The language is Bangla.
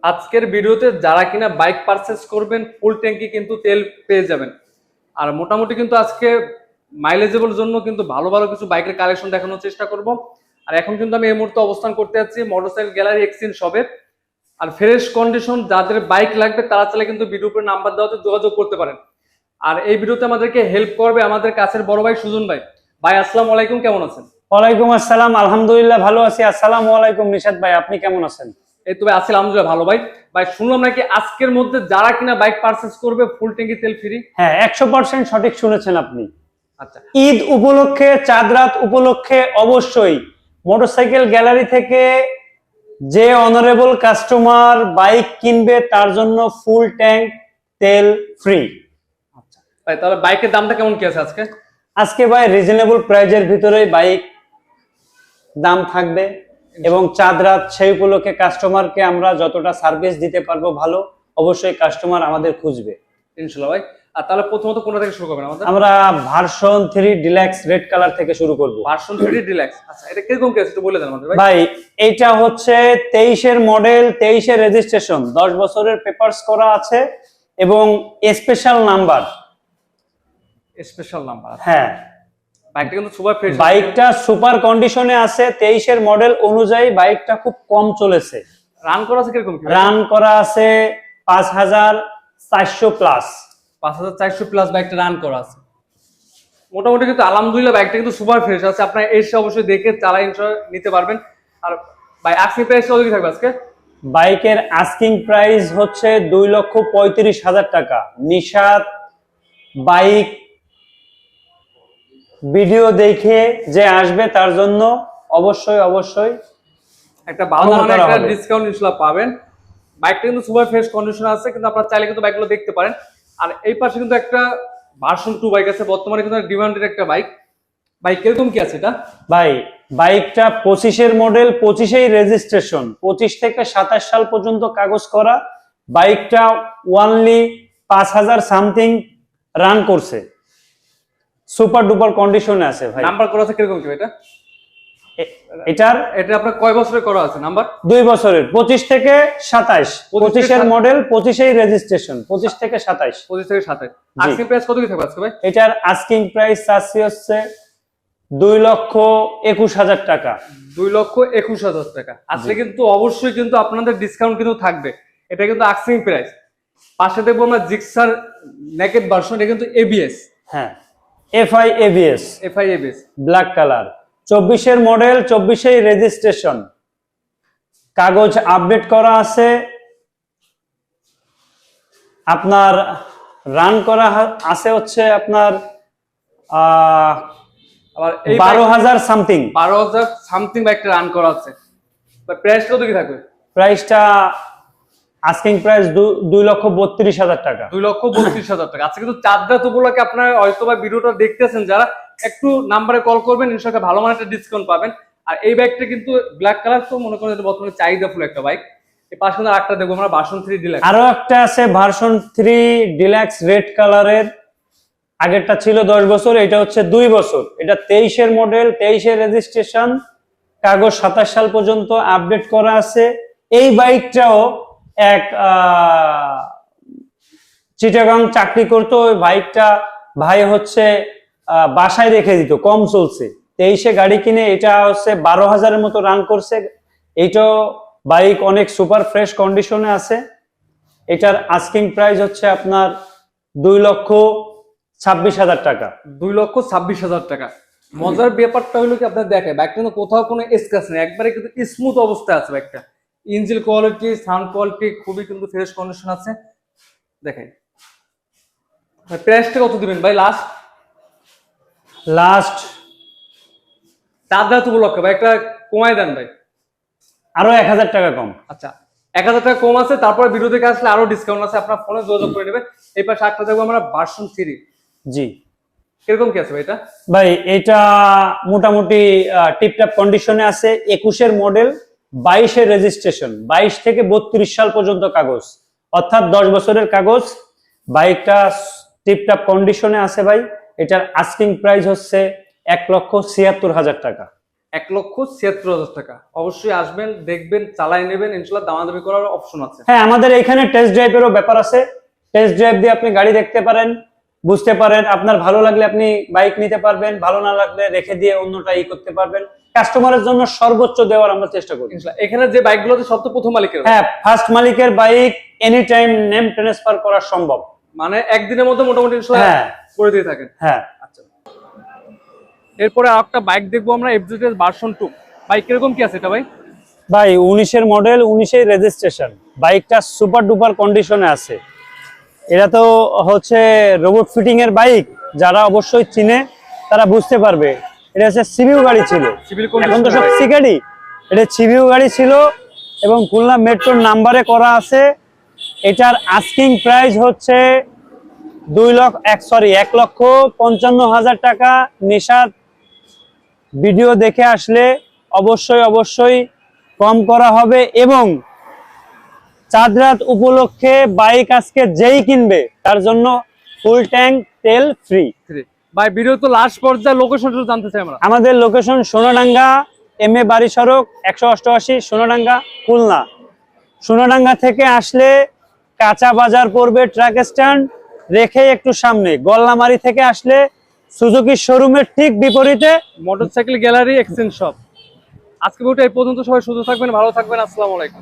আজকের ভিডিওতে যারা কিনা বাইক পারচেস করবেন ফুল ট্যাঙ্কি কিন্তু তেল পেয়ে যাবেন। আর মোটামুটি কিন্তু আজকে মাইলেজেবল জন্য কিন্তু ভালো ভালো কিছু বাইকের কালেকশন দেখানোর চেষ্টা করব। আর এখন কিন্তু আমি এই মুহূর্তে অবস্থান করতে যাচ্ছি মোটরসাইকেল গ্যালারি এক্সচেঞ্জ শপে। আর ফ্রেশ কন্ডিশন যাদের বাইক লাগবে তারা চাইলে কিন্তু ভিডিওর উপরে নাম্বার দেওয়াতে যোগাযোগ করতে পারেন। আর এই ভিডিওতে আমাদেরকে হেল্প করবে আমাদের কাছের বড় ভাই সুজন ভাই। ভাই আসসালামু আলাইকুম, কেমন আছেন? ওয়ালাইকুম আসসালাম, আলহামদুলিল্লাহ ভালো আছি। আসসালামু আলাইকুম নিশাদ ভাই, আপনি কেমন আছেন? এই তো ভাই আছি আলহামদুলিল্লাহ ভালো। ভাই ভাই শুনলাম নাকি আজকের মধ্যে যারা কিনা বাইক পারচেস করবে ফুল ট্যাঙ্কি তেল ফ্রি। হ্যাঁ, 100% সঠিক শুনেছেন আপনি। আচ্ছা, ঈদ উপলক্ষে, চাঁদ রাত উপলক্ষে অবশ্যই মোটরসাইকেল গ্যালারি থেকে যে অনারেবল কাস্টমার বাইক কিনবে তার জন্য ফুল ট্যাঙ্ক তেল ফ্রি। আচ্ছা ভাই, তাহলে বাইকের দামটা কেমন কি আছে আজকে? আজকে ভাই রিজনেবল প্রাইজের ভিতরে বাইক দাম থাকবে এবং চাঁদ রাত সেই উপলক্ষে কাস্টমারকে আমরা যতটা সার্ভিস দিতে পারবো ভালো, অবশ্যই কাস্টমার আমাদের খুঁজবে ইনশাআল্লাহ ভাই। আর তাহলে প্রথমত কোনটা থেকে শুরু করবেন আমাদের? আমরা ভার্সন 3 ডিলাক্স রেড কালার থেকে শুরু করব। Version 3 deluxe. আচ্ছা, এটা কিরকম কি আছে একটু বলে দেন আমাদের ভাই। ভাই এইটা হচ্ছে 23 এর মডেল, 23 এর রেজিস্ট্রেশন, 10 বছরের পেপারস করা আছে এবং স্পেশাল নাম্বার। Special number? হ্যাঁ, বাইকটা কিন্তু সুপার ফ্রেশ। বাইকটা সুপার কন্ডিশনে আছে। 23 এর মডেল অনুযায়ী বাইকটা খুব কম চলেছে। রান করা আছে কিরকম কি? রান করা আছে 5400 প্লাস। 5400 প্লাস বাইকটা রান করা আছে। মোটামুটি কিন্তু আলহামদুলিল্লাহ বাইকটা কিন্তু সুপার ফ্রেশ আছে। আপনারা এসে অবশ্যই দেখে চালাই নিতে পারবেন। আর ভাই আজকে প্রাইস কত কি থাকবে আজকে? বাইকের আস্কিং প্রাইস হচ্ছে 2,35,000 টাকা। নিশাত বাইক ভিডিও দেখে যে আসবে তার জন্য অবশ্যই একটা ভালো honor মানের করা একটা হবে। ডিসকাউন্ট ইনশাআল্লাহ পাবেন। বাইকটা কিন্তু সুপার ফ্রেশ কন্ডিশন আছে, কিন্তু আপনারা চাইলে কিন্তু বাইকগুলো দেখতে পারেন। আর এই পাশে কিন্তু একটা ভার্সন 2 বাইক আছে, বর্তমানে কিন্তু ডিমান্ডেড একটা বাইক। বাইক কিরকম কি আছে এটা? ভাই বাইকটা 25 এর মডেল, 25এই রেজিস্ট্রেশন, 25 থেকে 27 সাল পর্যন্ত কাগজ করা। বাইকটা ওয়ানলি 5000 সামথিং রান করছে, সুপার ডুপার কন্ডিশনে আছে ভাই। নাম্বার করা আছে কিরকম কি এটা? এটার এটা আপনার কয় বছরে করা আছে নাম্বার? 2 বছরের, 25 থেকে 27। 25 এর মডেল, 25এই রেজিস্ট্রেশন, 25 থেকে 27। 25 থেকে 27। আজকে প্রাইস কত কি থাকবে আজকে ভাই? এটার আস্কিং প্রাইস চাচ্ছি হচ্ছে 2,21,000 টাকা। 2,21,000 টাকা। আজকে কিন্তু অবশ্যই কিন্তু আপনাদের ডিসকাউন্ট কিন্তু থাকবে। এটা কিন্তু আস্কিং প্রাইস। পাশে দেখবো আমরা জিক্সার নেকেড ভার্সন, এটা কিন্তু এবিএস। হ্যাঁ, FI ABS, FI ABS black colour, 24 এর মডেল, 24এই রেজিস্ট্রেশন, কাগজ আপডেট করা আছে। আপনার রান করা আছে হচ্ছে আপনার আবার এই 12,000 সামথিং। 12,000 সামথিং বাইকটা রান করা আছে। প্রাইস কত কি থাকবে? প্রাইসটা আস্কিং প্রাইস 2,32,000 টাকা। 2,32,000 টাকা। আজকে কিন্তু চাঁদ রাত উপলক্ষে আপনারা হয়তো বা ভিডিওটা দেখতেছেন যারা, একটু নাম্বারে কল করবেন, ইনশাআল্লাহ ভালো মানের একটা ডিসকাউন্ট পাবেন। আর এই বাইকটা কিন্তু ব্ল্যাক কালার, তো মনে করেন বর্তমানে চাহিদাফুল একটা বাইক। এই পাশে কিন্তু আরেকটা দেখবো আমরা ভার্সন 3 ডিলাক্স। আরো একটা আছে ভার্সন 3 ডিলাক্স রেড কালারের। আগেরটা ছিল 10 বছর, এটা হচ্ছে 2 বছর। এটা 23 এর মডেল, 23 এর রেজিস্ট্রেশন, কাগজ 27 সাল পর্যন্ত আপডেট করা আছে। এই বাইকটাও এক চিটাগাং চাকরি করতো, ওই বাইকটা ভাই হচ্ছে বাসায় রেখে দিত, কম চলছে। 23-এ গাড়ি কিনে এটা হচ্ছে 12,000-এর মতো রান করছে। এইটাও বাইক অনেক সুপার ফ্রেশ কন্ডিশনে আছে। এটার আস্কিং প্রাইস হচ্ছে আপনার 2,26,000 টাকা। 2,26,000 টাকা। মজার ব্যাপারটা হলো কি, আপনার দেখে বাইকটা কিন্তু কোথাও কোনো স্ক্র্যাচ নেই, একবারে কিন্তু স্মুথ অবস্থায় আছে বাইকটা। ইঞ্জিন কোয়ালিটি, সাউন্ড কোয়ালিটি খুবই কিন্তু ফ্রেশ কন্ডিশন আছে। দেখেন প্রাইসটা কত দিবেন ভাই লাস্ট চাঁদ রাত উপলক্ষে বাইকটা কমাই দেন ভাই। আরো 1,000 টাকা কম। আচ্ছা, 1,000 টাকা কম আছে, তারপরে ভিডিও দেখে আসলে আরো ডিসকাউন্ট আছে, আপনার ফোনে যোগাযোগ করে নেবেন। এই পাশে একটা দেখবো আমরা ভার্সন 3। জি কিরকম কি আছে ভাই এটা? ভাই এটা মোটামুটি টিপটপ কন্ডিশনে আছে। 21 এর মডেল, 22 এর রেজিস্ট্রেশন, 22 থেকে 32 সাল পর্যন্ত কাগজ, অর্থাৎ 10 বছরের কাগজ। বাইকটা টিপটপ কন্ডিশনে আছে ভাই। এটার আস্কিং প্রাইস হচ্ছে 1,76,000 টাকা। 1,76,000 টাকা। অবশ্যই আসবেন, দেখবেন, চালাই নেবেন, ইনশাল্লাহ দামাদামি করার অপশন আছে। হ্যাঁ, আমাদের এখানে টেস্ট ড্রাইভেরও ব্যাপার আছে। টেস্ট ড্রাইভ দিয়ে আপনি গাড়ি দেখতে পারেন, বুঝতে পারেন, আপনার ভালো লাগলে আপনি বাইক নিতে পারবেন, ভালো না লাগলে রেখে দিয়ে অন্যটা করতে পারবেন। কাস্টমারের জন্য সর্বোচ্চ দেওয়ার আমরা চেষ্টা করি। ইনশাল্লাহ এখানে যে বাইকগুলো আছে সব তো প্রথম মালিকের। হ্যাঁ, ফার্স্ট মালিকের bike any time name transfer করা সম্ভব, মানে একদিনের মধ্যে মোটামুটি ইনশাল্লাহ হ্যাঁ করে দিয়ে থাকেন। হ্যাঁ। আচ্ছা, এরপরে আরেকটা বাইক দেখবো আমরা, এফজেড ভার্সন 2। বাইক কিরকম কি আছে এটা ভাই? ভাই 19-এর মডেল, 19-এর রেজিস্ট্রেশন, বাইকটা সুপার ডুপার কন্ডিশনে আছে। এটা তো হচ্ছে রোবট ফিটিং এর বাইক, যারা অবশ্যই চিনে তারা বুঝতে পারবে। এটা হচ্ছে সিভিউ গাড়ি ছিল, সিভিল এখন তো সব সিগাড়ি, এটা সিভিউ গাড়ি ছিল এবং খুলনা মেট্রোর নাম্বারে করা আছে। এটার আস্কিং প্রাইস হচ্ছে 1,55,000 টাকা। নেশার ভিডিও দেখে আসলে অবশ্যই কম করা হবে। এবং চাঁদ রাত উপলক্ষে বাইক আজকে যেই কিনবে তার জন্য ফুল ট্যাঙ্ক তেল ফ্রি। ভাই ভিডিও তো লাস্ট পর্যায়ে লোকেশনটা জানতে চাই আমরা। আমাদের লোকেশন সোনাডাঙ্গা, MA বাড়ি সড়ক 188, সোনাডাঙ্গা, খুলনা। সোনাডাঙ্গা থেকে আসলে কাঁচা বাজার পড়বে, ট্রাক স্ট্যান্ড রেখে একটু সামনে। গল্লামারি থেকে আসলে সুজুকি শোরুমের ঠিক বিপরীতে মোটরসাইকেল গ্যালারি এক্সচেঞ্জ শপ। আজকে ভিডিওটা এই পর্যন্ত, সবাই সুস্থ থাকবেন, ভালো থাকবেন, আসসালামু আলাইকুম।